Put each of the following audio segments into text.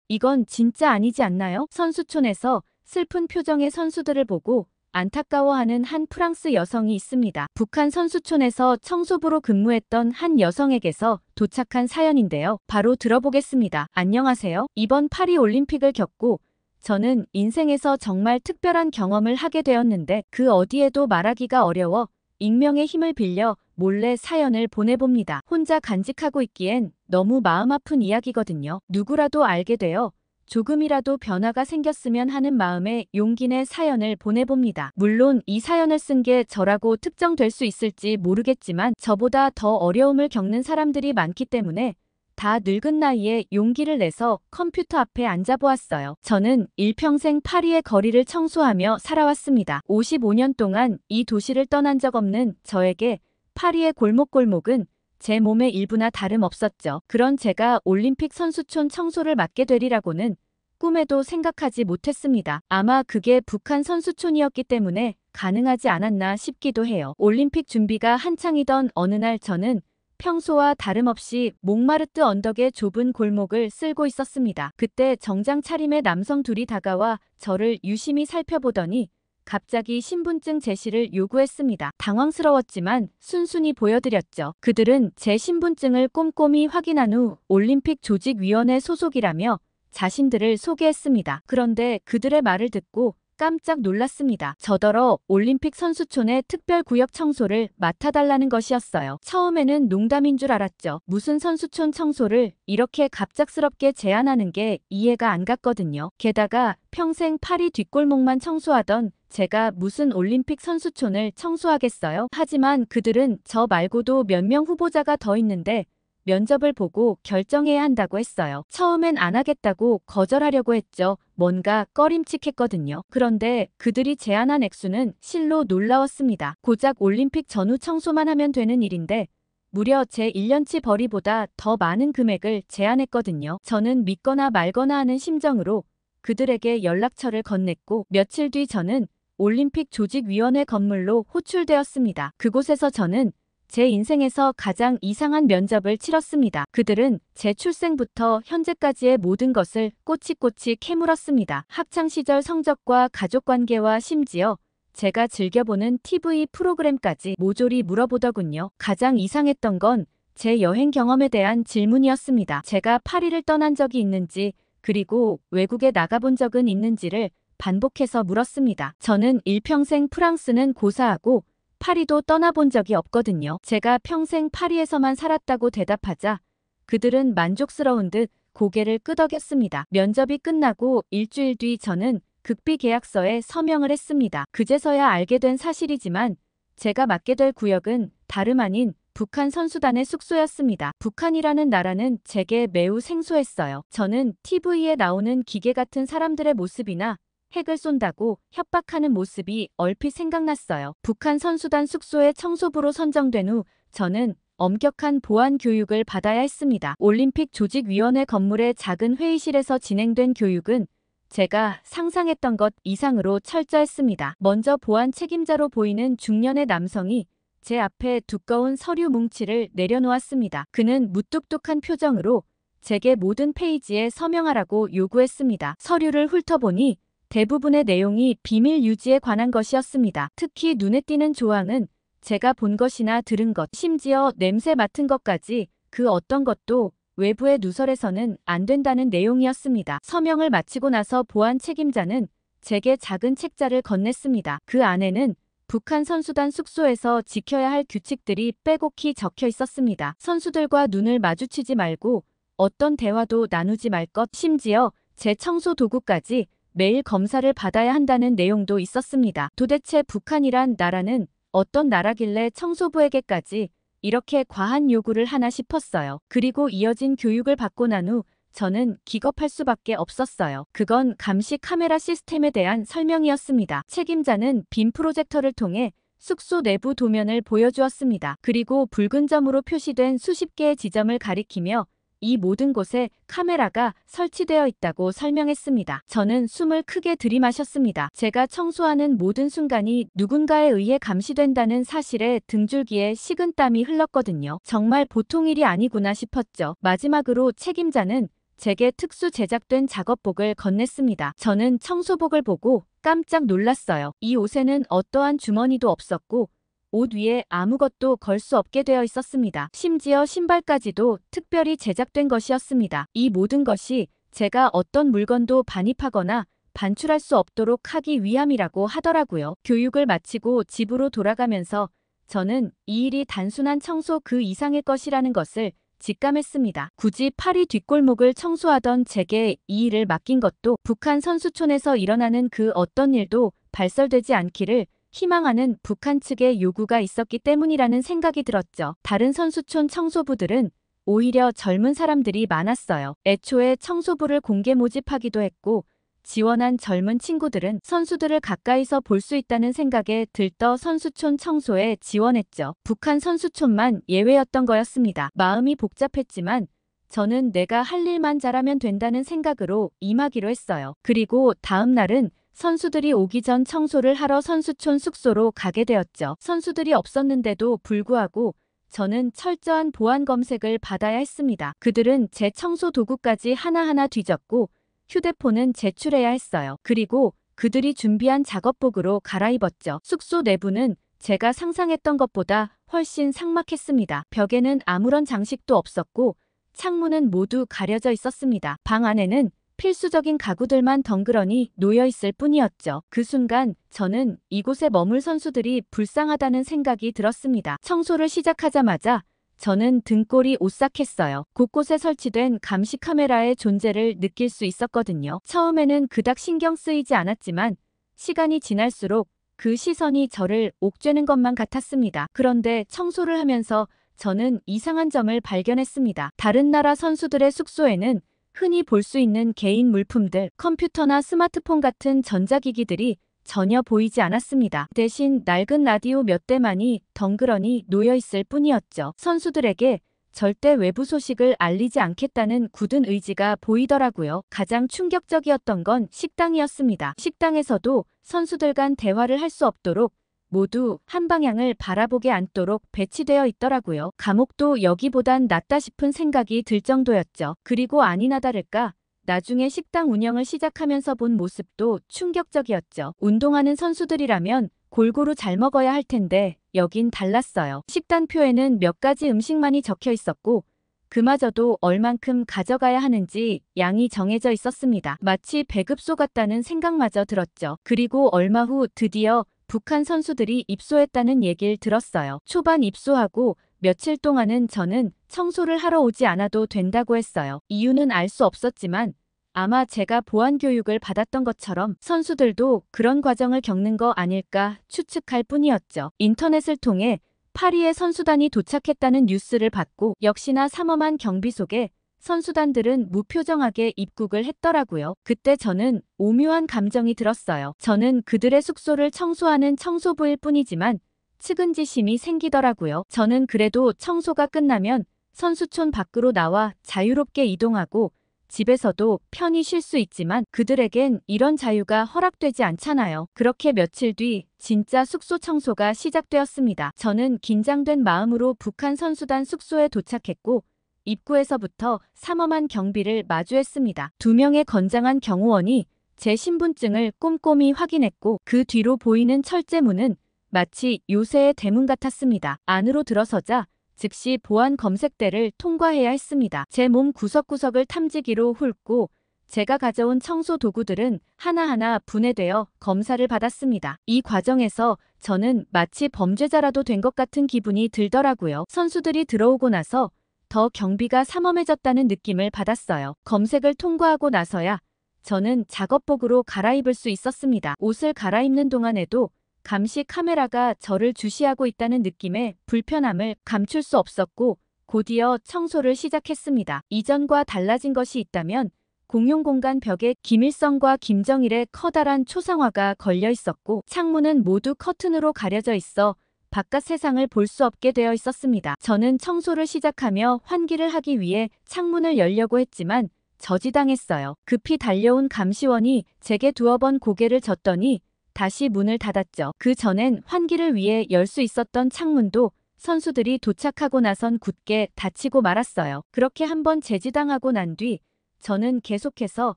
이건 진짜 아니지 않나요? 선수촌에서 슬픈 표정의 선수들을 보고 안타까워하는 한 프랑스 여성이 있습니다. 북한 선수촌에서 청소부로 근무했던 한 여성에게서 도착한 사연인데요. 바로 들어보겠습니다. 안녕하세요. 이번 파리 올림픽을 겪고 저는 인생에서 정말 특별한 경험을 하게 되었는데 그 어디에도 말하기가 어려워 익명의 힘을 빌려 몰래 사연을 보내봅니다. 혼자 간직하고 있기엔 너무 마음 아픈 이야기거든요. 누구라도 알게 되어 조금이라도 변화가 생겼으면 하는 마음에 용기 내 사연을 보내봅니다. 물론 이 사연을 쓴 게 저라고 특정될 수 있을지 모르겠지만 저보다 더 어려움을 겪는 사람들이 많기 때문에 다 늙은 나이에 용기를 내서 컴퓨터 앞에 앉아보았어요. 저는 일평생 파리의 거리를 청소하며 살아왔습니다. 55년 동안 이 도시를 떠난 적 없는 저에게 파리의 골목골목은 제 몸의 일부나 다름없었죠. 그런 제가 올림픽 선수촌 청소를 맡게 되리라고는 꿈에도 생각하지 못했습니다. 아마 그게 북한 선수촌이었기 때문에 가능하지 않았나 싶기도 해요. 올림픽 준비가 한창이던 어느 날 저는 평소와 다름없이 몽마르트 언덕의 좁은 골목을 쓸고 있었습니다. 그때 정장 차림의 남성 둘이 다가와 저를 유심히 살펴보더니 갑자기 신분증 제시를 요구했습니다. 당황스러웠지만 순순히 보여드렸죠. 그들은 제 신분증을 꼼꼼히 확인한 후 올림픽 조직위원회 소속이라며 자신들을 소개했습니다. 그런데 그들의 말을 듣고 깜짝 놀랐습니다. 저더러 올림픽 선수촌의 특별구역 청소를 맡아달라는 것이었어요. 처음에는 농담인 줄 알았죠. 무슨 선수촌 청소를 이렇게 갑작스럽게 제안하는 게 이해가 안 갔거든요. 게다가 평생 파리 뒷골목만 청소하던 제가 무슨 올림픽 선수촌을 청소하겠어요? 하지만 그들은 저 말고도 몇 명 후보자가 더 있는데 면접을 보고 결정해야 한다고 했어요. 처음엔 안 하겠다고 거절하려고 했죠. 뭔가 꺼림칙했거든요. 그런데 그들이 제안한 액수는 실로 놀라웠습니다. 고작 올림픽 전후 청소만 하면 되는 일인데 무려 제 1년치 벌이보다 더 많은 금액을 제안했거든요. 저는 믿거나 말거나 하는 심정으로 그들에게 연락처를 건넸고 며칠 뒤 저는 올림픽 조직위원회 건물로 호출되었습니다. 그곳에서 저는 제 인생에서 가장 이상한 면접을 치렀습니다. 그들은 제 출생부터 현재까지의 모든 것을 꼬치꼬치 캐물었습니다. 학창시절 성적과 가족관계와 심지어 제가 즐겨보는 TV 프로그램까지 모조리 물어보더군요. 가장 이상했던 건 제 여행 경험에 대한 질문이었습니다. 제가 파리를 떠난 적이 있는지 그리고 외국에 나가본 적은 있는지를 반복해서 물었습니다. 저는 일평생 프랑스는 고사하고 파리도 떠나본 적이 없거든요. 제가 평생 파리에서만 살았다고 대답하자 그들은 만족스러운 듯 고개를 끄덕였습니다. 면접이 끝나고 일주일 뒤 저는 극비 계약서에 서명을 했습니다. 그제서야 알게 된 사실이지만 제가 맡게 될 구역은 다름 아닌 북한 선수단의 숙소였습니다. 북한이라는 나라는 제게 매우 생소했어요. 저는 TV에 나오는 기계 같은 사람들의 모습이나 핵을 쏜다고 협박하는 모습이 얼핏 생각났어요. 북한 선수단 숙소의 청소부로 선정된 후 저는 엄격한 보안 교육을 받아야 했습니다. 올림픽 조직위원회 건물의 작은 회의실에서 진행된 교육은 제가 상상했던 것 이상으로 철저했습니다. 먼저 보안 책임자로 보이는 중년의 남성이 제 앞에 두꺼운 서류 뭉치를 내려놓았습니다. 그는 무뚝뚝한 표정으로 제게 모든 페이지에 서명하라고 요구했습니다. 서류를 훑어보니 대부분의 내용이 비밀 유지에 관한 것이었습니다. 특히 눈에 띄는 조항은 제가 본 것이나 들은 것, 심지어 냄새 맡은 것까지 그 어떤 것도 외부의 누설에서는 안 된다는 내용이었습니다. 서명을 마치고 나서 보안 책임자는 제게 작은 책자를 건넸습니다. 그 안에는 북한 선수단 숙소에서 지켜야 할 규칙들이 빼곡히 적혀 있었습니다. 선수들과 눈을 마주치지 말고 어떤 대화도 나누지 말 것, 심지어 제 청소 도구까지 매일 검사를 받아야 한다는 내용도 있었습니다. 도대체 북한이란 나라는 어떤 나라길래 청소부에게까지 이렇게 과한 요구를 하나 싶었어요. 그리고 이어진 교육을 받고 난 후 저는 기겁할 수밖에 없었어요. 그건 감시 카메라 시스템에 대한 설명이었습니다. 책임자는 빔 프로젝터를 통해 숙소 내부 도면을 보여주었습니다. 그리고 붉은 점으로 표시된 수십 개의 지점을 가리키며 이 모든 곳에 카메라가 설치되어 있다고 설명했습니다. 저는 숨을 크게 들이마셨습니다. 제가 청소하는 모든 순간이 누군가에 의해 감시된다는 사실에 등줄기에 식은땀이 흘렀거든요. 정말 보통 일이 아니구나 싶었죠. 마지막으로 책임자는 제게 특수 제작된 작업복을 건넸습니다. 저는 청소복을 보고 깜짝 놀랐어요. 이 옷에는 어떠한 주머니도 없었고 옷 위에 아무것도 걸 수 없게 되어 있었습니다. 심지어 신발까지도 특별히 제작된 것이었습니다. 이 모든 것이 제가 어떤 물건도 반입하거나 반출할 수 없도록 하기 위함이라고 하더라고요. 교육을 마치고 집으로 돌아가면서 저는 이 일이 단순한 청소 그 이상의 것이라는 것을 직감했습니다. 굳이 파리 뒷골목을 청소하던 제게 이 일을 맡긴 것도 북한 선수촌에서 일어나는 그 어떤 일도 발설되지 않기를 희망하는 북한 측의 요구가 있었기 때문이라는 생각이 들었죠. 다른 선수촌 청소부들은 오히려 젊은 사람들이 많았어요. 애초에 청소부를 공개 모집하기도 했고 지원한 젊은 친구들은 선수들을 가까이서 볼 수 있다는 생각에 들떠 선수촌 청소에 지원했죠. 북한 선수촌만 예외였던 거였습니다. 마음이 복잡했지만 저는 내가 할 일만 잘하면 된다는 생각으로 임하기로 했어요. 그리고 다음 날은 선수들이 오기 전 청소를 하러 선수촌 숙소로 가게 되었죠. 선수들이 없었는데도 불구하고 저는 철저한 보안 검색을 받아야 했습니다. 그들은 제 청소 도구까지 하나하나 뒤졌고 휴대폰은 제출해야 했어요. 그리고 그들이 준비한 작업복으로 갈아입었죠. 숙소 내부는 제가 상상했던 것보다 훨씬 삭막했습니다. 벽에는 아무런 장식도 없었고 창문은 모두 가려져 있었습니다. 방 안에는 필수적인 가구들만 덩그러니 놓여 있을 뿐이었죠. 그 순간 저는 이곳에 머물 선수들이 불쌍하다는 생각이 들었습니다. 청소를 시작하자마자 저는 등골이 오싹했어요. 곳곳에 설치된 감시 카메라의 존재를 느낄 수 있었거든요. 처음에는 그닥 신경 쓰이지 않았지만 시간이 지날수록 그 시선이 저를 옥죄는 것만 같았습니다. 그런데 청소를 하면서 저는 이상한 점을 발견했습니다. 다른 나라 선수들의 숙소에는 흔히 볼 수 있는 개인 물품들, 컴퓨터나 스마트폰 같은 전자기기들이 전혀 보이지 않았습니다. 대신 낡은 라디오 몇 대만이 덩그러니 놓여 있을 뿐이었죠. 선수들에게 절대 외부 소식을 알리지 않겠다는 굳은 의지가 보이더라고요. 가장 충격적이었던 건 식당이었습니다. 식당에서도 선수들 간 대화를 할 수 없도록 모두 한 방향을 바라보게 앉도록 배치되어 있더라고요. 감옥도 여기보단 낫다 싶은 생각이 들 정도였죠. 그리고 아니나 다를까 나중에 식당 운영을 시작하면서 본 모습도 충격적이었죠. 운동하는 선수들이라면 골고루 잘 먹어야 할 텐데 여긴 달랐어요. 식단표에는 몇 가지 음식만이 적혀 있었고 그마저도 얼만큼 가져가야 하는지 양이 정해져 있었습니다. 마치 배급소 같다는 생각마저 들었죠. 그리고 얼마 후 드디어 북한 선수들이 입소했다는 얘기를 들었어요. 초반 입소하고 며칠 동안은 저는 청소를 하러 오지 않아도 된다고 했어요. 이유는 알 수 없었지만 아마 제가 보안 교육을 받았던 것처럼 선수들도 그런 과정을 겪는 거 아닐까 추측할 뿐이었죠. 인터넷을 통해 파리에 선수단이 도착했다는 뉴스를 받고 역시나 삼엄한 경비 속에 선수단들은 무표정하게 입국을 했더라고요. 그때 저는 오묘한 감정이 들었어요. 저는 그들의 숙소를 청소하는 청소부일 뿐이지만 측은지심이 생기더라고요. 저는 그래도 청소가 끝나면 선수촌 밖으로 나와 자유롭게 이동하고 집에서도 편히 쉴 수 있지만 그들에겐 이런 자유가 허락되지 않잖아요. 그렇게 며칠 뒤 진짜 숙소 청소가 시작되었습니다. 저는 긴장된 마음으로 북한 선수단 숙소에 도착했고 입구에서부터 삼엄한 경비를 마주했습니다. 2명의 건장한 경호원이 제 신분증을 꼼꼼히 확인했고 그 뒤로 보이는 철제문은 마치 요새의 대문 같았습니다. 안으로 들어서자 즉시 보안 검색대를 통과해야 했습니다. 제 몸 구석구석을 탐지기로 훑고 제가 가져온 청소 도구들은 하나하나 분해되어 검사를 받았습니다. 이 과정에서 저는 마치 범죄자라도 된 것 같은 기분이 들더라고요. 선수들이 들어오고 나서 더 경비가 삼엄해졌다는 느낌을 받았어요. 검색을 통과하고 나서야 저는 작업복으로 갈아입을 수 있었습니다. 옷을 갈아입는 동안에도 감시 카메라가 저를 주시하고 있다는 느낌의 불편함을 감출 수 없었고 곧이어 청소를 시작했습니다. 이전과 달라진 것이 있다면 공용 공간 벽에 김일성과 김정일의 커다란 초상화가 걸려 있었고 창문은 모두 커튼으로 가려져 있어 바깥 세상을 볼 수 없게 되어 있었습니다. 저는 청소를 시작하며 환기를 하기 위해 창문을 열려고 했지만 저지당했어요. 급히 달려온 감시원이 제게 두어 번 고개를 젓더니 다시 문을 닫았죠. 그 전엔 환기를 위해 열 수 있었던 창문도 선수들이 도착하고 나선 굳게 닫히고 말았어요. 그렇게 한번 제지당하고 난 뒤 저는 계속해서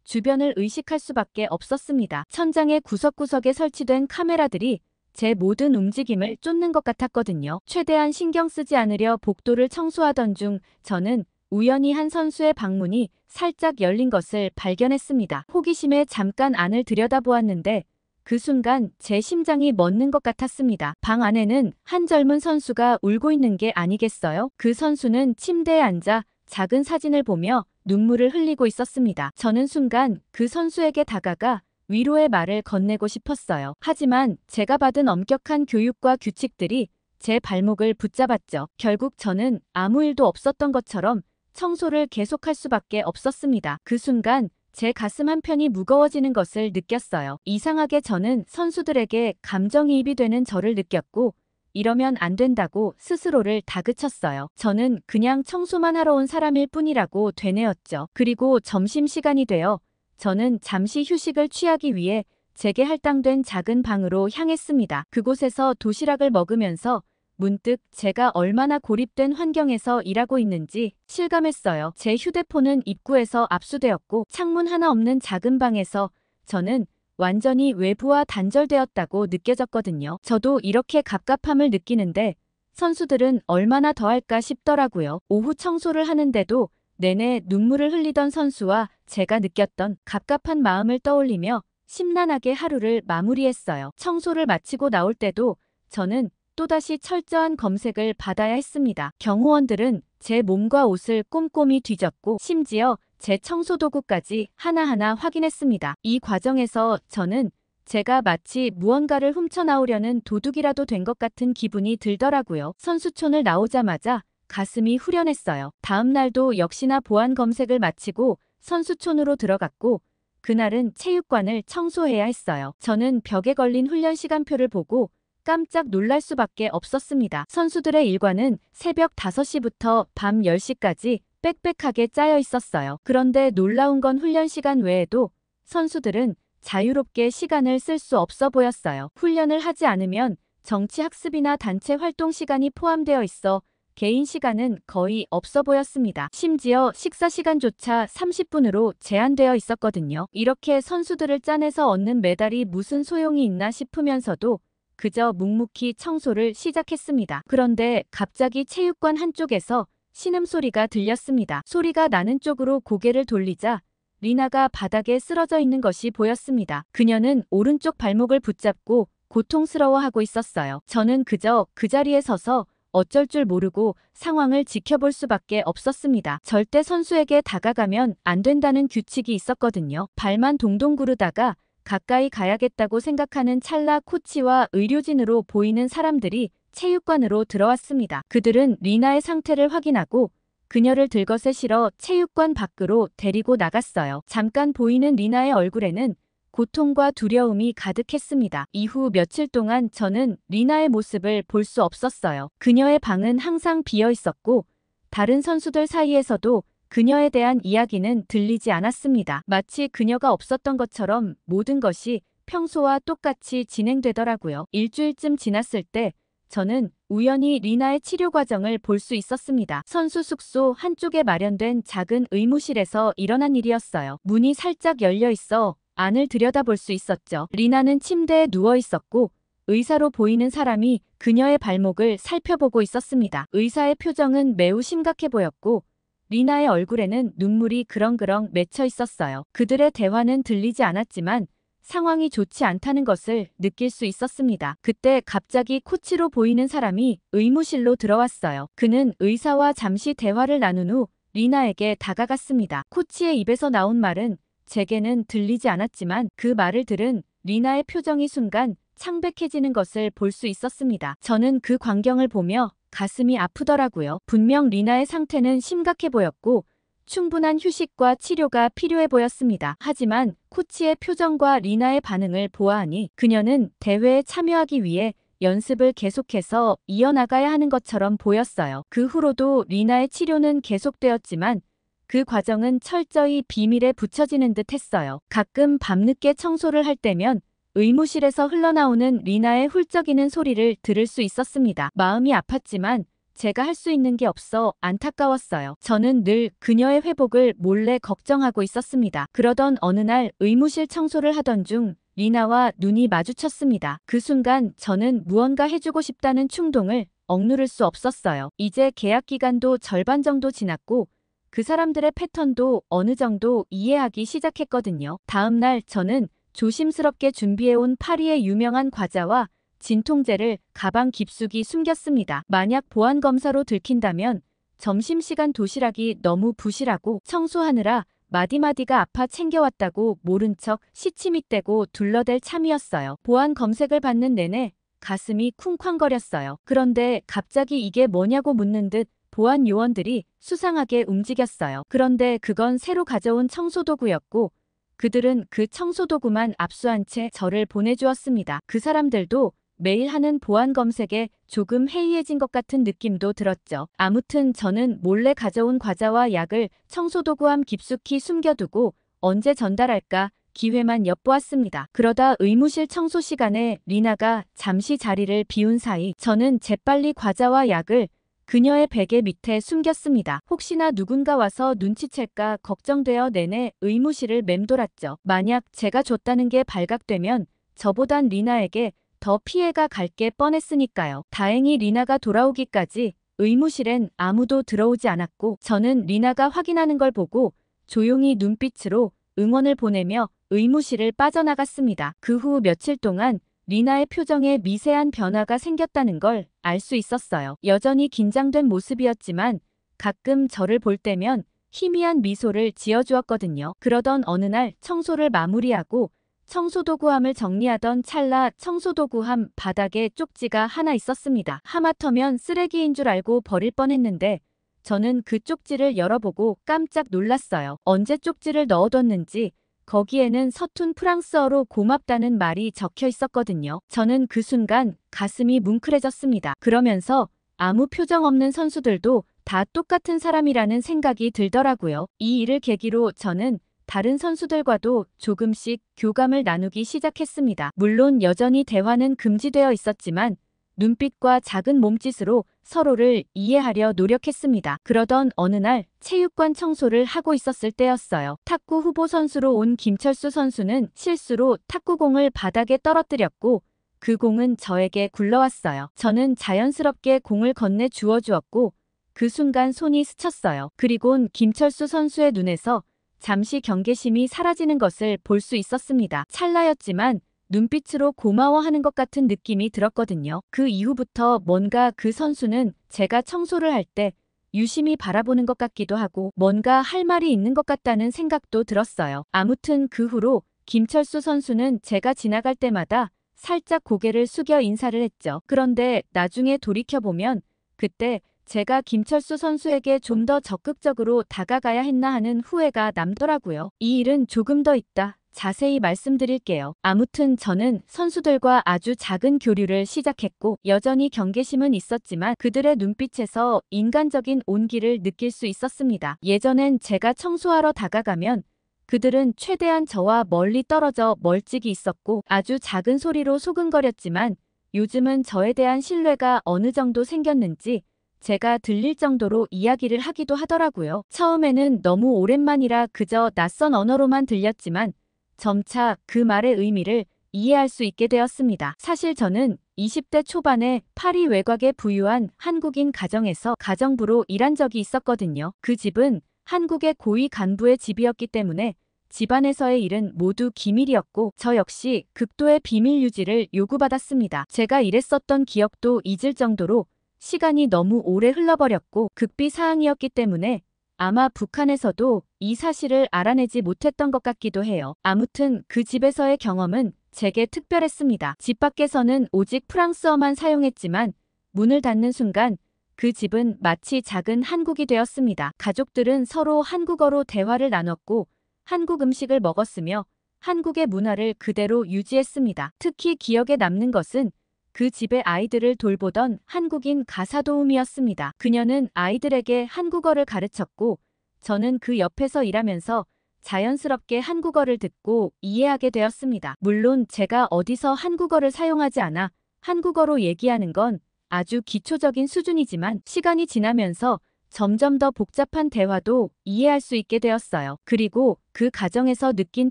주변을 의식할 수밖에 없었습니다. 천장의 구석구석에 설치된 카메라들이 제 모든 움직임을 쫓는 것 같았거든요. 최대한 신경 쓰지 않으려 복도를 청소하던 중 저는 우연히 한 선수의 방문이 살짝 열린 것을 발견했습니다. 호기심에 잠깐 안을 들여다보았는데 그 순간 제 심장이 멎는 것 같았습니다. 방 안에는 한 젊은 선수가 울고 있는 게 아니겠어요? 그 선수는 침대에 앉아 작은 사진을 보며 눈물을 흘리고 있었습니다. 저는 순간 그 선수에게 다가가 위로의 말을 건네고 싶었어요. 하지만 제가 받은 엄격한 교육과 규칙들이 제 발목을 붙잡았죠. 결국 저는 아무 일도 없었던 것처럼 청소를 계속할 수밖에 없었습니다. 그 순간 제 가슴 한편이 무거워지는 것을 느꼈어요. 이상하게 저는 선수들에게 감정이입이 되는 저를 느꼈고 이러면 안 된다고 스스로를 다그쳤어요. 저는 그냥 청소만 하러 온 사람일 뿐이라고 되뇌었죠. 그리고 점심시간이 되어 저는 잠시 휴식을 취하기 위해 제게 할당된 작은 방으로 향했습니다. 그곳에서 도시락을 먹으면서 문득 제가 얼마나 고립된 환경에서 일하고 있는지 실감했어요. 제 휴대폰은 입구에서 압수되었고 창문 하나 없는 작은 방에서 저는 완전히 외부와 단절되었다고 느껴졌거든요. 저도 이렇게 갑갑함을 느끼는데 선수들은 얼마나 더 할까 싶더라고요. 오후 청소를 하는데도 내내 눈물을 흘리던 선수와 제가 느꼈던 갑갑한 마음을 떠올리며 심란하게 하루를 마무리했어요. 청소를 마치고 나올 때도 저는 또다시 철저한 검색을 받아야 했습니다. 경호원들은 제 몸과 옷을 꼼꼼히 뒤졌고 심지어 제 청소도구까지 하나하나 확인했습니다. 이 과정에서 저는 제가 마치 무언가를 훔쳐나오려는 도둑이라도 된 것 같은 기분이 들더라고요. 선수촌을 나오자마자 가슴이 후련했어요. 다음 날도 역시나 보안 검색을 마치고 선수촌으로 들어갔고 그날은 체육관을 청소해야 했어요. 저는 벽에 걸린 훈련 시간표를 보고 깜짝 놀랄 수밖에 없었습니다. 선수들의 일과는 새벽 5시부터 밤 10시까지 빽빽하게 짜여 있었어요. 그런데 놀라운 건 훈련 시간 외에도 선수들은 자유롭게 시간을 쓸 수 없어 보였어요. 훈련을 하지 않으면 정치 학습이나 단체 활동 시간이 포함되어 있어 개인 시간은 거의 없어 보였습니다. 심지어 식사 시간조차 30분으로 제한되어 있었거든요. 이렇게 선수들을 짜내서 얻는 메달이 무슨 소용이 있나 싶으면서도 그저 묵묵히 청소를 시작했습니다. 그런데 갑자기 체육관 한쪽에서 신음소리가 들렸습니다. 소리가 나는 쪽으로 고개를 돌리자 리나가 바닥에 쓰러져 있는 것이 보였습니다. 그녀는 오른쪽 발목을 붙잡고 고통스러워하고 있었어요. 저는 그저 그 자리에 서서 어쩔 줄 모르고 상황을 지켜볼 수밖에 없었습니다. 절대 선수에게 다가가면 안 된다는 규칙이 있었거든요. 발만 동동 구르다가 가까이 가야겠다고 생각하는 찰나 코치와 의료진으로 보이는 사람들이 체육관으로 들어왔습니다. 그들은 리나의 상태를 확인하고 그녀를 들것에 실어 체육관 밖으로 데리고 나갔어요. 잠깐 보이는 리나의 얼굴에는 고통과 두려움이 가득했습니다. 이후 며칠 동안 저는 리나의 모습을 볼 수 없었어요. 그녀의 방은 항상 비어 있었고 다른 선수들 사이에서도 그녀에 대한 이야기는 들리지 않았습니다. 마치 그녀가 없었던 것처럼 모든 것이 평소와 똑같이 진행되더라고요. 일주일쯤 지났을 때 저는 우연히 리나의 치료 과정을 볼 수 있었습니다. 선수 숙소 한쪽에 마련된 작은 의무실에서 일어난 일이었어요. 문이 살짝 열려 있어 안을 들여다볼 수 있었죠. 리나는 침대에 누워 있었고 의사로 보이는 사람이 그녀의 발목을 살펴보고 있었습니다. 의사의 표정은 매우 심각해 보였고 리나의 얼굴에는 눈물이 그렁그렁 맺혀 있었어요. 그들의 대화는 들리지 않았지만 상황이 좋지 않다는 것을 느낄 수 있었습니다. 그때 갑자기 코치로 보이는 사람이 의무실로 들어왔어요. 그는 의사와 잠시 대화를 나눈 후 리나에게 다가갔습니다. 코치의 입에서 나온 말은 제게는 들리지 않았지만 그 말을 들은 리나의 표정이 순간 창백해지는 것을 볼 수 있었습니다. 저는 그 광경을 보며 가슴이 아프더라고요. 분명 리나의 상태는 심각해 보였고 충분한 휴식과 치료가 필요해 보였습니다. 하지만 코치의 표정과 리나의 반응을 보아하니 그녀는 대회에 참여하기 위해 연습을 계속해서 이어나가야 하는 것처럼 보였어요. 그 후로도 리나의 치료는 계속되었지만 그 과정은 철저히 비밀에 붙여지는 듯 했어요. 가끔 밤늦게 청소를 할 때면 의무실에서 흘러나오는 리나의 훌쩍이는 소리를 들을 수 있었습니다. 마음이 아팠지만 제가 할 수 있는 게 없어 안타까웠어요. 저는 늘 그녀의 회복을 몰래 걱정하고 있었습니다. 그러던 어느 날 의무실 청소를 하던 중 리나와 눈이 마주쳤습니다. 그 순간 저는 무언가 해주고 싶다는 충동을 억누를 수 없었어요. 이제 계약 기간도 절반 정도 지났고 그 사람들의 패턴도 어느 정도 이해하기 시작했거든요. 다음 날 저는 조심스럽게 준비해온 파리의 유명한 과자와 진통제를 가방 깊숙이 숨겼습니다. 만약 보안검사로 들킨다면 점심시간 도시락이 너무 부실하고 청소하느라 마디마디가 아파 챙겨왔다고 모른 척 시치밋대고 둘러댈 참이었어요. 보안 검색을 받는 내내 가슴이 쿵쾅거렸어요. 그런데 갑자기 이게 뭐냐고 묻는 듯 보안 요원들이 수상하게 움직였어요. 그런데 그건 새로 가져온 청소도구였고 그들은 그 청소도구만 압수한 채 저를 보내주었습니다. 그 사람들도 매일 하는 보안 검색에 조금 해이해진 것 같은 느낌도 들었죠. 아무튼 저는 몰래 가져온 과자와 약을 청소도구함 깊숙이 숨겨두고 언제 전달할까 기회만 엿보았습니다. 그러다 의무실 청소 시간에 리나가 잠시 자리를 비운 사이 저는 재빨리 과자와 약을 그녀의 베개 밑에 숨겼습니다. 혹시나 누군가 와서 눈치챌까 걱정되어 내내 의무실을 맴돌았죠. 만약 제가 줬다는 게 발각되면 저보단 리나에게 더 피해가 갈 게 뻔했으니까요. 다행히 리나가 돌아오기까지 의무실엔 아무도 들어오지 않았고 저는 리나가 확인하는 걸 보고 조용히 눈빛으로 응원을 보내며 의무실을 빠져나갔습니다. 그 후 며칠 동안 리나의 표정에 미세한 변화가 생겼다는 걸 알 수 있었어요. 여전히 긴장된 모습이었지만 가끔 저를 볼 때면 희미한 미소를 지어주었거든요. 그러던 어느 날 청소를 마무리하고 청소도구함을 정리하던 찰나 청소도구함 바닥에 쪽지가 하나 있었습니다. 하마터면 쓰레기인 줄 알고 버릴 뻔했는데 저는 그 쪽지를 열어보고 깜짝 놀랐어요. 언제 쪽지를 넣어뒀는지 거기에는 서툰 프랑스어로 고맙다는 말이 적혀 있었거든요. 저는 그 순간 가슴이 뭉클해졌습니다. 그러면서 아무 표정 없는 선수들도 다 똑같은 사람이라는 생각이 들더라고요. 이 일을 계기로 저는 다른 선수들과도 조금씩 교감을 나누기 시작했습니다. 물론 여전히 대화는 금지되어 있었지만 눈빛과 작은 몸짓으로 서로를 이해하려 노력했습니다. 그러던 어느 날 체육관 청소를 하고 있었을 때였어요. 탁구 후보 선수로 온 김철수 선수는 실수로 탁구공을 바닥에 떨어뜨렸고 그 공은 저에게 굴러왔어요. 저는 자연스럽게 공을 건네 주워주었고 그 순간 손이 스쳤어요. 그리곤 김철수 선수의 눈에서 잠시 경계심이 사라지는 것을 볼 수 있었습니다. 찰나였지만 눈빛으로 고마워하는 것 같은 느낌이 들었거든요. 그 이후부터 뭔가 그 선수는 제가 청소를 할 때 유심히 바라보는 것 같기도 하고 뭔가 할 말이 있는 것 같다는 생각도 들었어요. 아무튼 그 후로 김철수 선수는 제가 지나갈 때마다 살짝 고개를 숙여 인사를 했죠. 그런데 나중에 돌이켜보면 그때 제가 김철수 선수에게 좀 더 적극적으로 다가가야 했나 하는 후회가 남더라고요. 이 일은 조금 더 있다 자세히 말씀드릴게요. 아무튼 저는 선수들과 아주 작은 교류를 시작했고 여전히 경계심은 있었지만 그들의 눈빛에서 인간적인 온기를 느낄 수 있었습니다. 예전엔 제가 청소하러 다가가면 그들은 최대한 저와 멀리 떨어져 멀찍이 있었고 아주 작은 소리로 소근거렸지만 요즘은 저에 대한 신뢰가 어느 정도 생겼는지 제가 들릴 정도로 이야기를 하기도 하더라고요. 처음에는 너무 오랜만이라 그저 낯선 언어로만 들렸지만 점차 그 말의 의미를 이해할 수 있게 되었습니다. 사실 저는 20대 초반에 파리 외곽의 부유한 한국인 가정에서 가정부로 일한 적이 있었거든요. 그 집은 한국의 고위 간부의 집이었기 때문에 집안에서의 일은 모두 기밀이었고 저 역시 극도의 비밀 유지를 요구받았습니다. 제가 일했었던 기억도 잊을 정도로 시간이 너무 오래 흘러버렸고 극비 사항이었기 때문에 아마 북한에서도 이 사실을 알아내지 못했던 것 같기도 해요. 아무튼 그 집에서의 경험은 제게 특별했습니다. 집 밖에서는 오직 프랑스어만 사용했지만 문을 닫는 순간 그 집은 마치 작은 한국이 되었습니다. 가족들은 서로 한국어로 대화를 나눴고 한국 음식을 먹었으며 한국의 문화를 그대로 유지했습니다. 특히 기억에 남는 것은 그 집의 아이들을 돌보던 한국인 가사도우미였습니다. 그녀는 아이들에게 한국어를 가르쳤고 저는 그 옆에서 일하면서 자연스럽게 한국어를 듣고 이해하게 되었습니다. 물론 제가 어디서 한국어를 사용하지 않아 한국어로 얘기하는 건 아주 기초적인 수준이지만 시간이 지나면서 점점 더 복잡한 대화도 이해할 수 있게 되었어요. 그리고 그 과정에서 느낀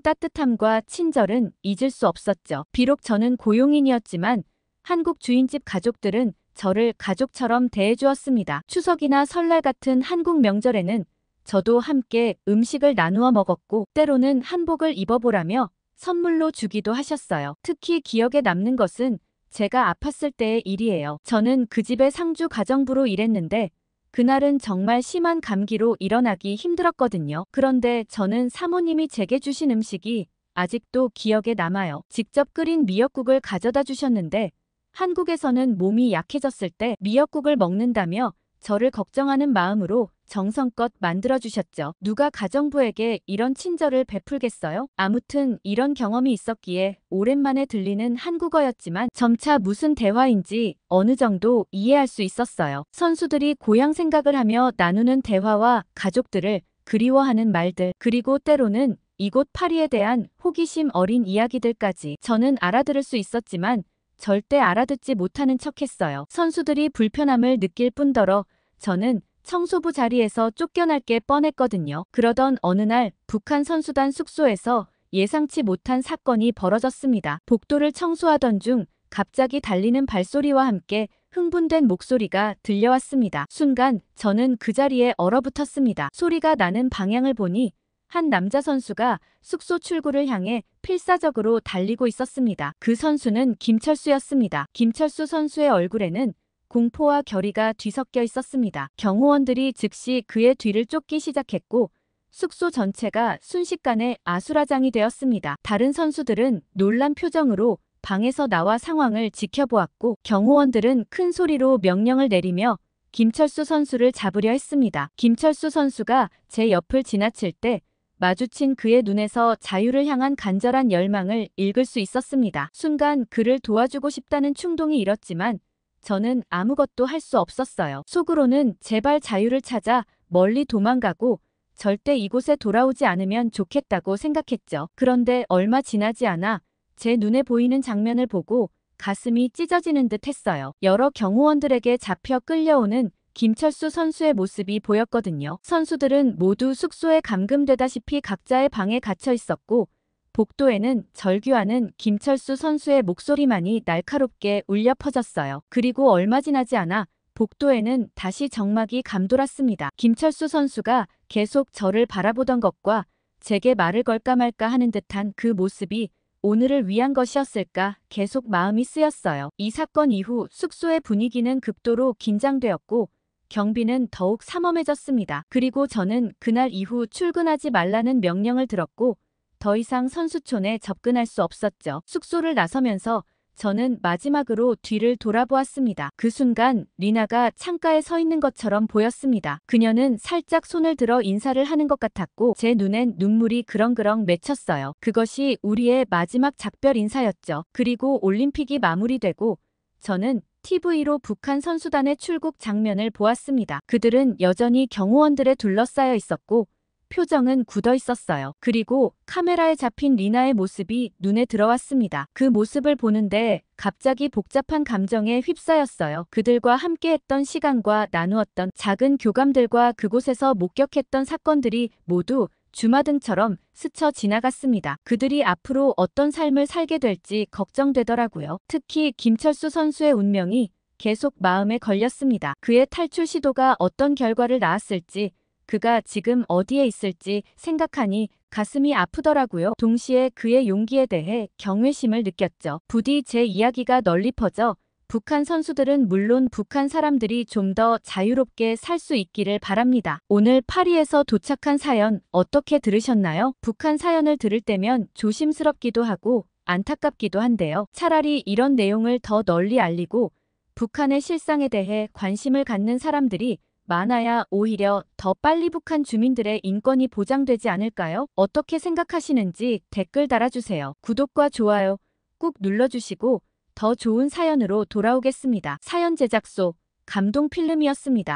따뜻함과 친절은 잊을 수 없었죠. 비록 저는 고용인이었지만 한국 주인집 가족들은 저를 가족처럼 대해주었습니다. 추석이나 설날 같은 한국 명절에는 저도 함께 음식을 나누어 먹었고 때로는 한복을 입어보라며 선물로 주기도 하셨어요. 특히 기억에 남는 것은 제가 아팠을 때의 일이에요. 저는 그 집의 상주 가정부로 일했는데 그날은 정말 심한 감기로 일어나기 힘들었거든요. 그런데 저는 사모님이 제게 주신 음식이 아직도 기억에 남아요. 직접 끓인 미역국을 가져다 주셨는데 한국에서는 몸이 약해졌을 때 미역국을 먹는다며 저를 걱정하는 마음으로 정성껏 만들어주셨죠. 누가 가정부에게 이런 친절을 베풀겠어요? 아무튼 이런 경험이 있었기에 오랜만에 들리는 한국어였지만 점차 무슨 대화인지 어느 정도 이해할 수 있었어요. 선수들이 고향 생각을 하며 나누는 대화와 가족들을 그리워하는 말들, 그리고 때로는 이곳 파리에 대한 호기심 어린 이야기들까지 저는 알아들을 수 있었지만 절대 알아듣지 못하는 척했어요. 선수들이 불편함을 느낄 뿐더러 저는 청소부 자리에서 쫓겨날 게 뻔했거든요. 그러던 어느 날 북한 선수단 숙소에서 예상치 못한 사건이 벌어졌습니다. 복도를 청소하던 중 갑자기 달리는 발소리와 함께 흥분된 목소리가 들려왔습니다. 순간 저는 그 자리에 얼어붙었습니다. 소리가 나는 방향을 보니 한 남자 선수가 숙소 출구를 향해 필사적으로 달리고 있었습니다. 그 선수는 김철수였습니다. 김철수 선수의 얼굴에는 공포와 결의가 뒤섞여 있었습니다. 경호원들이 즉시 그의 뒤를 쫓기 시작했고 숙소 전체가 순식간에 아수라장이 되었습니다. 다른 선수들은 놀란 표정으로 방에서 나와 상황을 지켜보았고 경호원들은 큰 소리로 명령을 내리며 김철수 선수를 잡으려 했습니다. 김철수 선수가 제 옆을 지나칠 때 마주친 그의 눈에서 자유를 향한 간절한 열망을 읽을 수 있었습니다. 순간 그를 도와주고 싶다는 충동이 일었지만 저는 아무것도 할 수 없었어요. 속으로는 제발 자유를 찾아 멀리 도망가고 절대 이곳에 돌아오지 않으면 좋겠다고 생각했죠. 그런데 얼마 지나지 않아 제 눈에 보이는 장면을 보고 가슴이 찢어지는 듯 했어요. 여러 경호원들에게 잡혀 끌려오는 김철수 선수의 모습이 보였거든요. 선수들은 모두 숙소에 감금되다시피 각자의 방에 갇혀 있었고 복도에는 절규하는 김철수 선수의 목소리만이 날카롭게 울려 퍼졌어요. 그리고 얼마 지나지 않아 복도에는 다시 정막이 감돌았습니다. 김철수 선수가 계속 저를 바라보던 것과 제게 말을 걸까 말까 하는 듯한 그 모습이 오늘을 위한 것이었을까 계속 마음이 쓰였어요. 이 사건 이후 숙소의 분위기는 극도로 긴장되었고 경비는 더욱 삼엄해졌습니다. 그리고 저는 그날 이후 출근하지 말라는 명령을 들었고 더 이상 선수촌에 접근할 수 없었죠. 숙소를 나서면서 저는 마지막으로 뒤를 돌아보았습니다. 그 순간 리나가 창가에 서 있는 것처럼 보였습니다. 그녀는 살짝 손을 들어 인사를 하는 것 같았고 제 눈엔 눈물이 그렁그렁 맺혔어요. 그것이 우리의 마지막 작별 인사였죠. 그리고 올림픽이 마무리되고 저는 TV로 북한 선수단의 출국 장면을 보았습니다. 그들은 여전히 경호원들에 둘러싸여 있었고 표정은 굳어 있었어요. 그리고 카메라에 잡힌 리나의 모습이 눈에 들어왔습니다. 그 모습을 보는데 갑자기 복잡한 감정에 휩싸였어요. 그들과 함께했던 시간과 나누었던 작은 교감들과 그곳에서 목격했던 사건들이 모두 주마등처럼 스쳐 지나갔습니다. 그들이 앞으로 어떤 삶을 살게 될지 걱정되더라고요. 특히 김철수 선수의 운명이 계속 마음에 걸렸습니다. 그의 탈출 시도가 어떤 결과를 낳았을지 그가 지금 어디에 있을지 생각하니 가슴이 아프더라고요. 동시에 그의 용기에 대해 경외심을 느꼈죠. 부디 제 이야기가 널리 퍼져 북한 선수들은 물론 북한 사람들이 좀 더 자유롭게 살 수 있기를 바랍니다. 오늘 파리에서 도착한 사연 어떻게 들으셨나요? 북한 사연을 들을 때면 조심스럽기도 하고 안타깝기도 한데요. 차라리 이런 내용을 더 널리 알리고 북한의 실상에 대해 관심을 갖는 사람들이 많아야 오히려 더 빨리 북한 주민들의 인권이 보장되지 않을까요? 어떻게 생각하시는지 댓글 달아주세요. 구독과 좋아요 꾹 눌러주시고 더 좋은 사연으로 돌아오겠습니다. 사연 제작소 감동필름이었습니다.